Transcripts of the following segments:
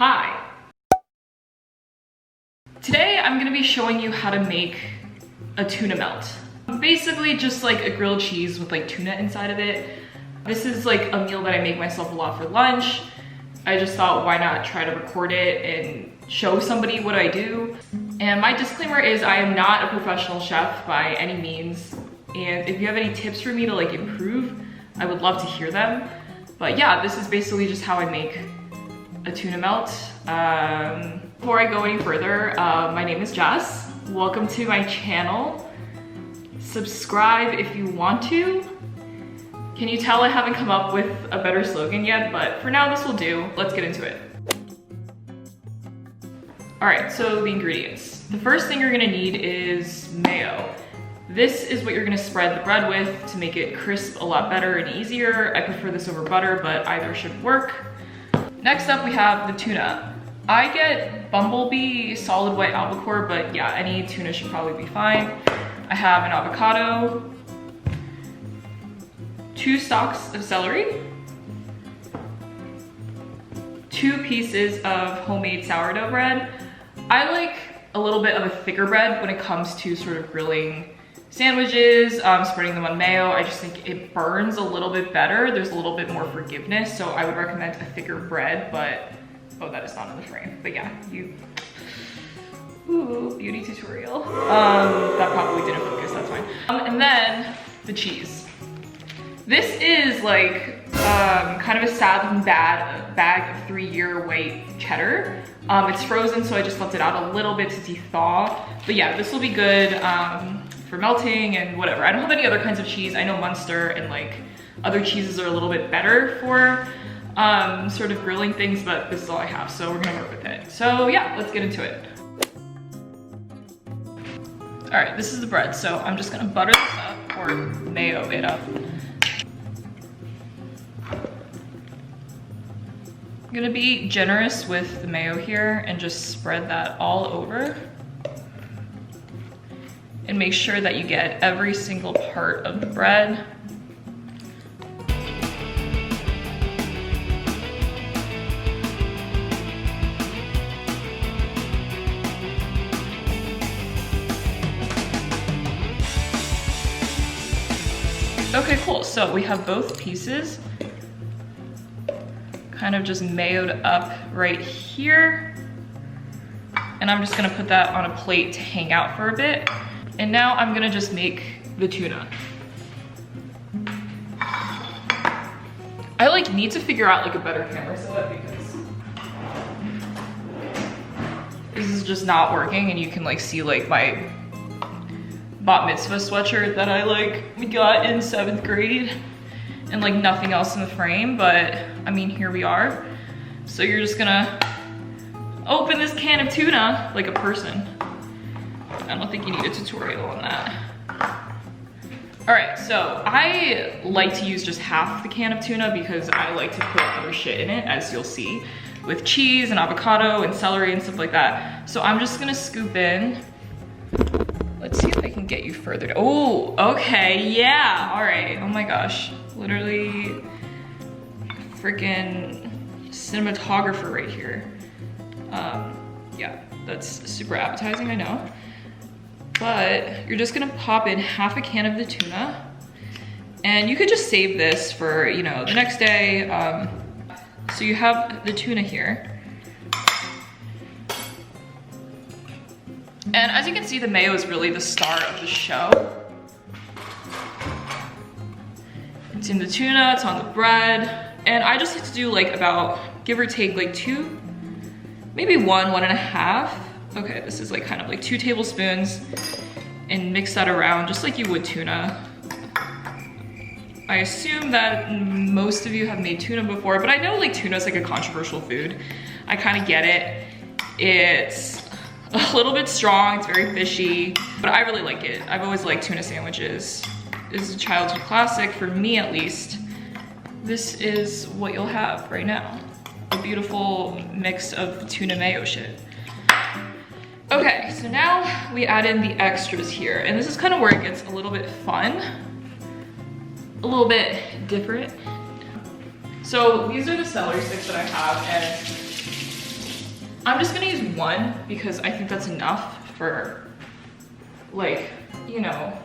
Hi! Today I'm gonna be showing you how to make a tuna melt. Basically just like a grilled cheese with like tuna inside of it. This is like a meal that I make myself a lot for lunch. I just thought, why not try to record it and show somebody what I do. And my disclaimer is I am not a professional chef by any means. And if you have any tips for me to like improve, I would love to hear them. But yeah, this is basically just how I make a tuna melt. Before I go any further, my name is Jess. Welcome to my channel. Subscribe if you want to. Can you tell I haven't come up with a better slogan yet, but for now this will do. Let's get into it. All right, so the ingredients. The first thing you're gonna need is mayo. This is what you're gonna spread the bread with to make it crisp a lot better and easier. I prefer this over butter, but either should work. Next up, we have the tuna. I get Bumblebee solid white albacore, but yeah, any tuna should probably be fine. I have an avocado, 2 stalks of celery, 2 pieces of homemade sourdough bread. I like a little bit of a thicker bread when it comes to sort of grilling sandwiches, spreading them on mayo. I just think it burns a little bit better. There's a little bit more forgiveness, so I would recommend a thicker bread, but, oh, that is not in the frame. But yeah, ooh, beauty tutorial. That probably didn't focus, that's fine. And then the cheese. This is like kind of a sad and bad bag of 3-year white cheddar. It's frozen, so I just left it out a little bit to de-thaw. But yeah, this will be good for melting and whatever. I don't have any other kinds of cheese. I know Munster and like other cheeses are a little bit better for sort of grilling things, but this is all I have, so we're gonna work with it. So yeah, let's get into it. All right, this is the bread, so I'm just gonna butter this up or mayo it up. I'm gonna be generous with the mayo here and just spread that all over. And make sure that you get every single part of the bread. Okay, cool, so we have both pieces kind of just mayoed up right here. And I'm just gonna put that on a plate to hang out for a bit. And now I'm gonna just make the tuna. I like need to figure out like a better camera setup because this is just not working, and you can like see like my bat mitzvah sweatshirt that I like got in 7th grade and like nothing else in the frame, but I mean, here we are. So you're just gonna open this can of tuna like a person. I don't think you need a tutorial on that. All right, so I like to use just half the can of tuna because I like to put other shit in it, as you'll see, with cheese and avocado and celery and stuff like that. So I'm just gonna scoop in. Let's see if I can get you further. Oh, okay, yeah, all right. Oh my gosh, literally freaking cinematographer right here. Yeah, that's super appetizing, I know. But you're just gonna pop in half a can of the tuna, and you could just save this for, you know, the next day. So you have the tuna here. And as you can see, the mayo is really the star of the show. It's in the tuna, it's on the bread. And I just like to do like about, give or take like 2, maybe 1.5. Okay, this is like kind of like 2 tablespoons, and mix that around just like you would tuna. I assume that most of you have made tuna before, but I know like tuna is like a controversial food. I kind of get it. It's a little bit strong, it's very fishy, but I really like it. I've always liked tuna sandwiches. This is a childhood classic, for me at least. This is what you'll have right now. A beautiful mix of tuna mayo shit. Okay, so now we add in the extras here, and this is kind of where it gets a little bit fun, a little bit different. So these are the celery sticks that I have, and I'm just gonna use one because I think that's enough for like, you know,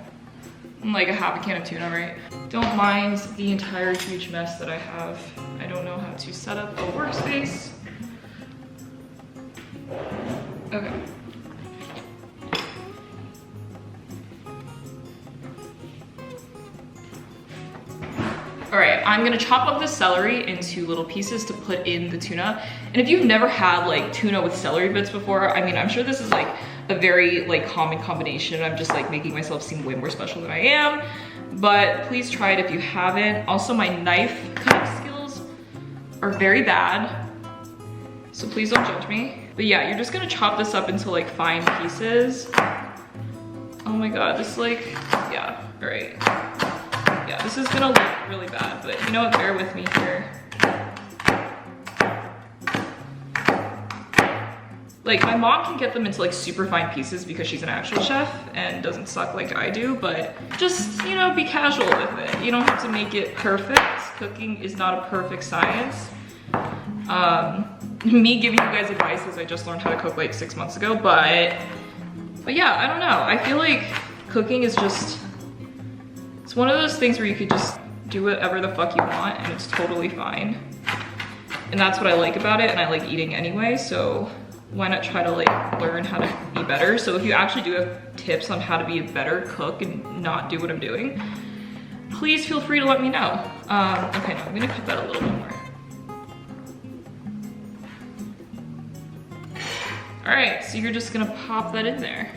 like a half a can of tuna, right? Don't mind the entire huge mess that I have. I don't know how to set up a workspace. Okay. All right, I'm gonna chop up the celery into little pieces to put in the tuna. And if you've never had like tuna with celery bits before, I mean, I'm sure this is like a very like common combination. I'm just like making myself seem way more special than I am, but please try it if you haven't. Also, my knife cutting skills are very bad, so please don't judge me. But yeah, you're just gonna chop this up into like fine pieces. Oh my God, this like, yeah, all right. Yeah, this is gonna look really bad, but you know what, bear with me here. Like, my mom can get them into like super fine pieces because she's an actual chef and doesn't suck like I do, but just, you know, be casual with it. You don't have to make it perfect. Cooking is not a perfect science. Me giving you guys advice as I just learned how to cook like 6 months ago, but yeah, I don't know. I feel like cooking is just, it's one of those things where you could just do whatever the fuck you want and it's totally fine. And that's what I like about it, and I like eating anyway, so why not try to like learn how to be better? So if you actually do have tips on how to be a better cook and not do what I'm doing, please feel free to let me know. Okay, no, I'm gonna cut that a little bit more. All right, so you're just gonna pop that in there.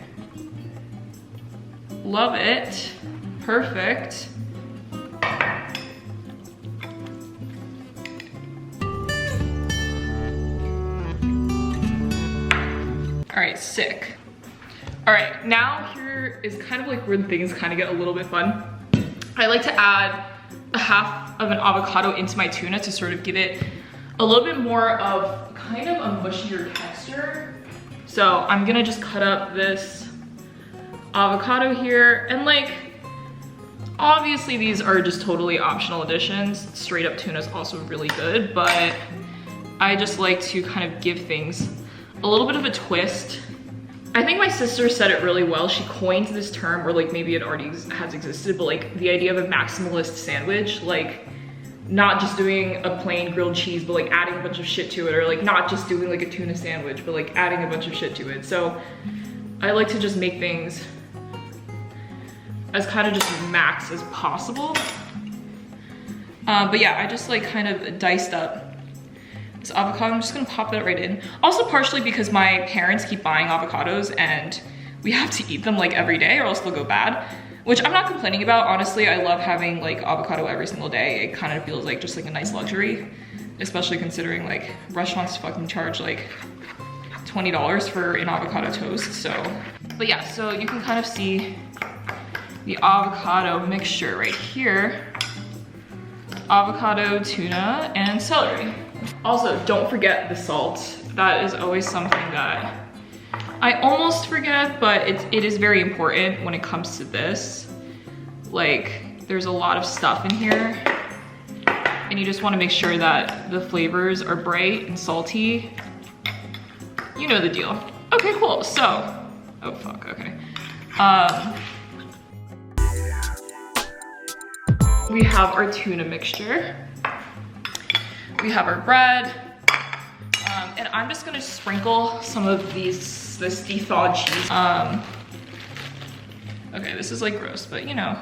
Love it. Perfect. All right, sick. All right, now here is kind of like where things kind of get a little bit fun. I like to add a half of an avocado into my tuna to sort of give it a little bit more of kind of a mushier texture. So I'm gonna just cut up this avocado here, and like, obviously these are just totally optional additions. Straight up tuna is also really good, but I just like to kind of give things a little bit of a twist. I think my sister said it really well. She coined this term, or like maybe it already has existed, but like the idea of a maximalist sandwich, like not just doing a plain grilled cheese, but like adding a bunch of shit to it, or like not just doing like a tuna sandwich, but like adding a bunch of shit to it. So I like to just make things as kind of just max as possible. But yeah, I just like kind of diced up this avocado. I'm just gonna pop that right in. Also partially because my parents keep buying avocados and we have to eat them like every day or else they'll go bad, which I'm not complaining about. Honestly, I love having like avocado every single day. It kind of feels like just like a nice luxury, especially considering like restaurants fucking charge like $20 for an avocado toast. So, but yeah, so you can kind of see the avocado mixture right here. Avocado, tuna, and celery. Also, don't forget the salt. That is always something that I almost forget, but it is very important when it comes to this. Like, there's a lot of stuff in here, and you just want to make sure that the flavors are bright and salty. You know the deal. Okay, cool. So, oh fuck, okay. We have our tuna mixture. We have our bread. And I'm just gonna sprinkle some of this de-thawed cheese. Okay, this is like gross, but you know,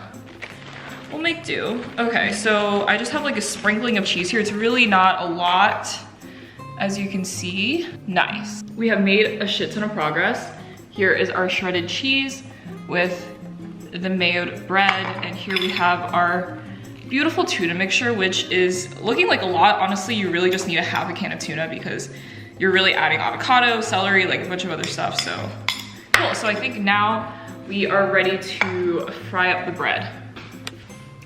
we'll make do. Okay, so I just have like a sprinkling of cheese here. It's really not a lot, as you can see. Nice. We have made a shit ton of progress. Here is our shredded cheese with the mayoed bread, and here we have our beautiful tuna mixture, which is looking like a lot. Honestly, you really just need a half a can of tuna because you're really adding avocado, celery, like a bunch of other stuff, so cool. So I think now we are ready to fry up the bread.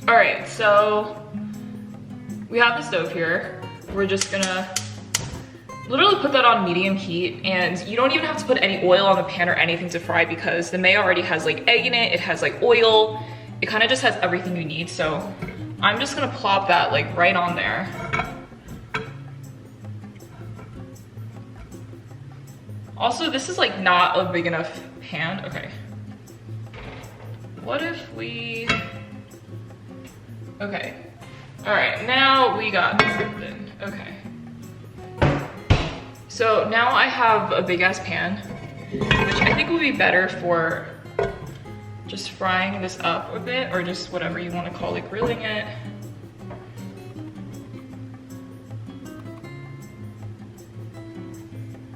All right, so we have the stove here. We're just gonna literally put that on medium heat, and you don't even have to put any oil on the pan or anything to fry because the mayo already has like egg in it, it has like oil, it kind of just has everything you need. So I'm just gonna plop that like right on there. Also, this is like not a big enough pan. Okay. What if we, okay. All right, now we got something. Okay. So now I have a big ass pan, which I think would be better for just frying this up a bit, or just whatever you want to call it, grilling it.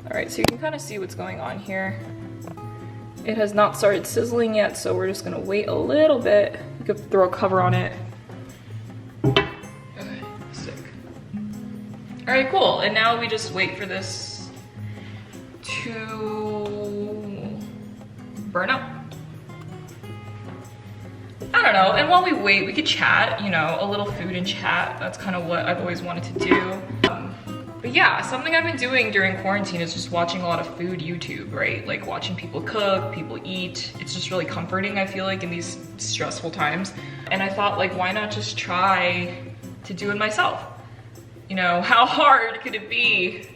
All right, so you can kind of see what's going on here. It has not started sizzling yet, so we're just gonna wait a little bit. You could throw a cover on it. Okay, sick. All right, cool. And now we just wait for this to burn up. I don't know, and while we wait, we could chat, you know, a little food and chat. That's kind of what I've always wanted to do. But yeah, something I've been doing during quarantine is just watching a lot of food YouTube, right? Like watching people cook, people eat. It's just really comforting, I feel like, in these stressful times. And I thought, like, why not just try to do it myself? You know, how hard could it be?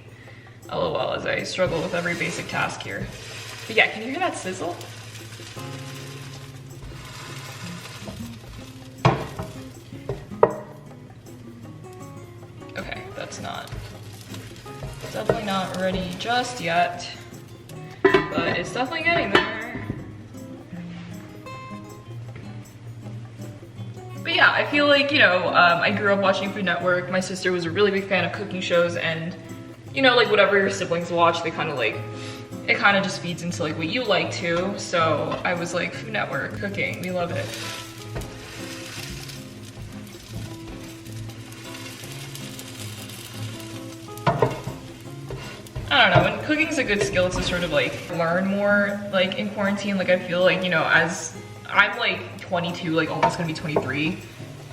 LOL, as I struggle with every basic task here. But yeah, can you hear that sizzle? Okay, that's not, definitely not ready just yet, but it's definitely getting there. But yeah, I feel like, you know, I grew up watching Food Network. My sister was a really big fan of cooking shows, and, you know, like whatever your siblings watch, they kind of like, it kind of just feeds into like what you like too. So I was like, Food Network, cooking, we love it. I don't know, and cooking's a good skill to sort of like learn more like in quarantine. Like I feel like, you know, as I'm like 22, like almost gonna be 23,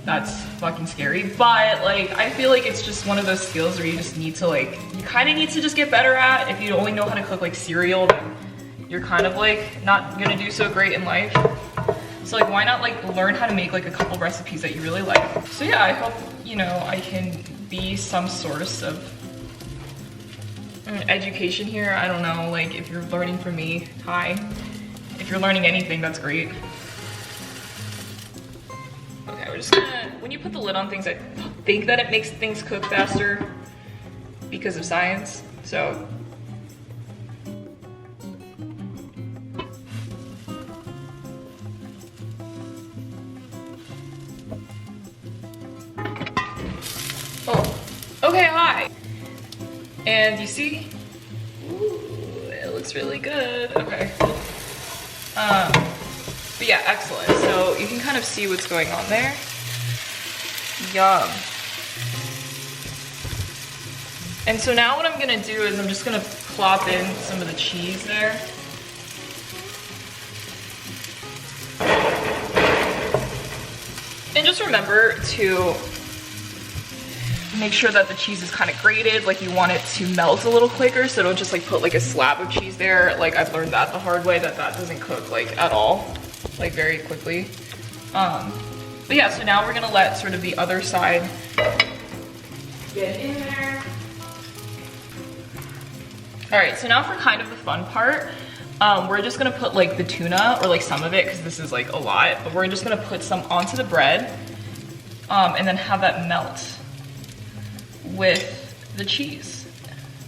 that's fucking scary. But like, I feel like it's just one of those skills where you just need to like, you kind of need to just get better at. If you only know how to cook like cereal, then you're kind of like not gonna do so great in life. So like, why not like learn how to make like a couple recipes that you really like? So yeah, I hope, you know, I can be some source of education here. I don't know, like if you're learning from me, hi. If you're learning anything, that's great. Okay, we're just gonna, when you put the lid on things, I think that it makes things cook faster because of science, so. Oh, okay, hi. And you see, ooh, it looks really good. Okay. But yeah, excellent. So you can kind of see what's going on there. Yum. And so now what I'm gonna do is I'm just gonna plop in some of the cheese there. And just remember to make sure that the cheese is kind of grated, like you want it to melt a little quicker, so don't just like put like a slab of cheese there. Like I've learned that the hard way, that doesn't cook like at all, like very quickly. But yeah, so now we're gonna let sort of the other side get in there. All right, so now for kind of the fun part, we're just gonna put like the tuna, or like some of it, because this is like a lot, but we're just gonna put some onto the bread, and then have that melt with the cheese.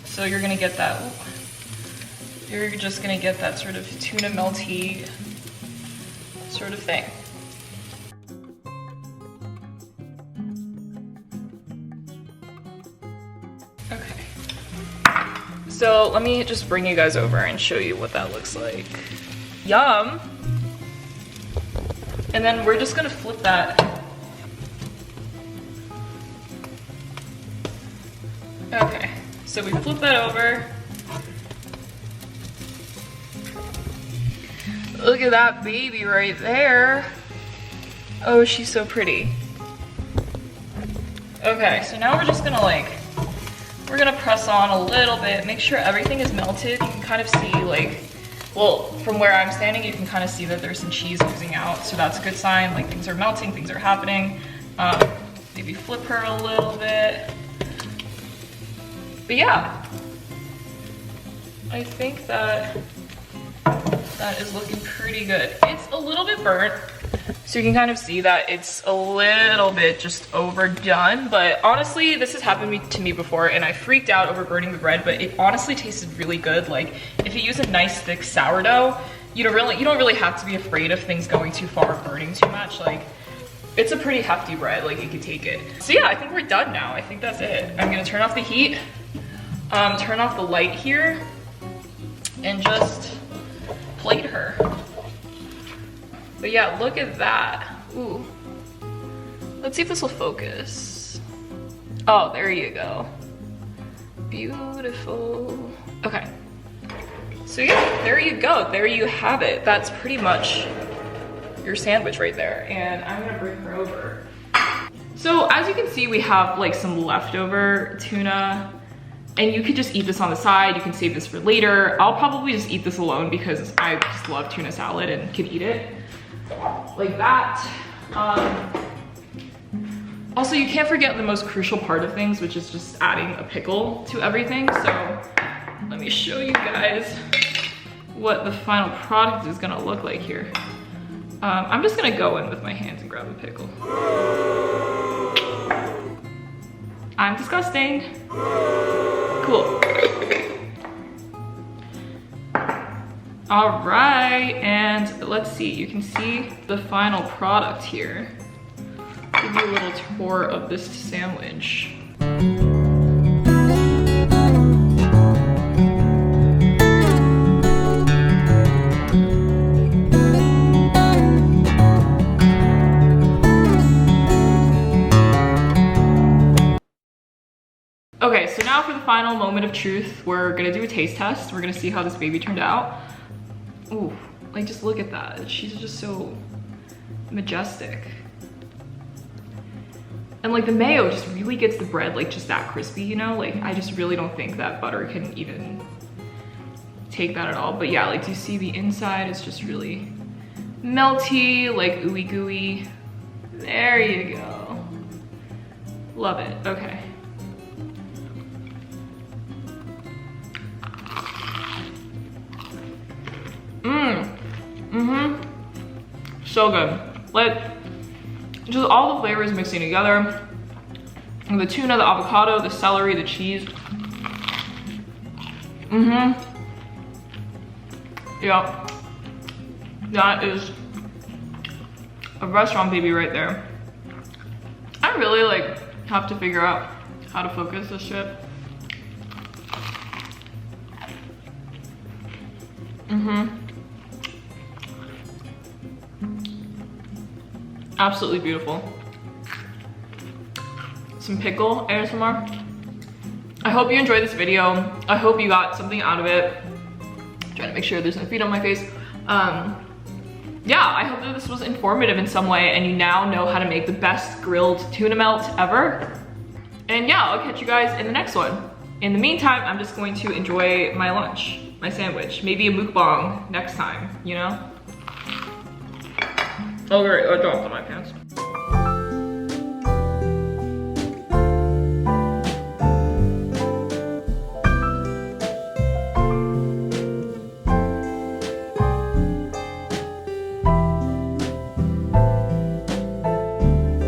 So you're gonna get that, you're just gonna get that sort of tuna melty sort of thing. Okay. So let me just bring you guys over and show you what that looks like. Yum! And then we're just gonna flip that. Okay, so we flip that over. Look at that baby right there. Oh, she's so pretty. Okay, so now we're just gonna like, we're gonna press on a little bit, make sure everything is melted. You can kind of see like, well, from where I'm standing, you can kind of see that there's some cheese oozing out, so that's a good sign, like things are melting, things are happening. Maybe flip her a little bit. But yeah. I think that is looking pretty good. It's a little bit burnt, so you can kind of see that it's a little bit just overdone, but honestly, this has happened to me before and I freaked out over burning the bread, but it honestly tasted really good. Like, if you use a nice thick sourdough, you don't really have to be afraid of things going too far or burning too much. Like, it's a pretty hefty bread, like you could take it. So yeah, I think we're done now. I think that's it. I'm gonna turn off the heat, turn off the light here, and just plate her. But yeah, look at that. Ooh. Let's see if this will focus. Oh, there you go. Beautiful. Okay. So yeah, there you go. There you have it. That's pretty much your sandwich right there. And I'm gonna bring her over. So as you can see, we have like some leftover tuna, and you could just eat this on the side. You can save this for later. I'll probably just eat this alone because I just love tuna salad and can eat it like that. Also, you can't forget the most crucial part of things, which is just adding a pickle to everything. So let me show you guys what the final product is gonna look like here. I'm just gonna go in with my hands and grab a pickle. I'm disgusting. Cool. All right, and let's see, you can see the final product here. Give you a little tour of this sandwich. Okay, so now for the final moment of truth, we're gonna do a taste test. We're gonna see how this baby turned out. Ooh, like just look at that. She's just so majestic. And like the mayo just really gets the bread like just that crispy, you know? Like I just really don't think that butter can even take that at all. But yeah, like do you see the inside is just really melty, like ooey gooey. There you go. Love it, okay. So good. Like, just all the flavors mixing together. The tuna, the avocado, the celery, the cheese. Yeah. That is a restaurant baby right there. I really like have to figure out how to focus this shit. Absolutely beautiful. Some pickle ASMR. I hope you enjoyed this video. I hope you got something out of it. Trying to make sure there's no feet on my face. Yeah, I hope that this was informative in some way and you now know how to make the best grilled tuna melt ever. And yeah, I'll catch you guys in the next one. In the meantime, I'm just going to enjoy my lunch, my sandwich. Maybe a mukbang next time, you know? Oh great, I dropped on my pants.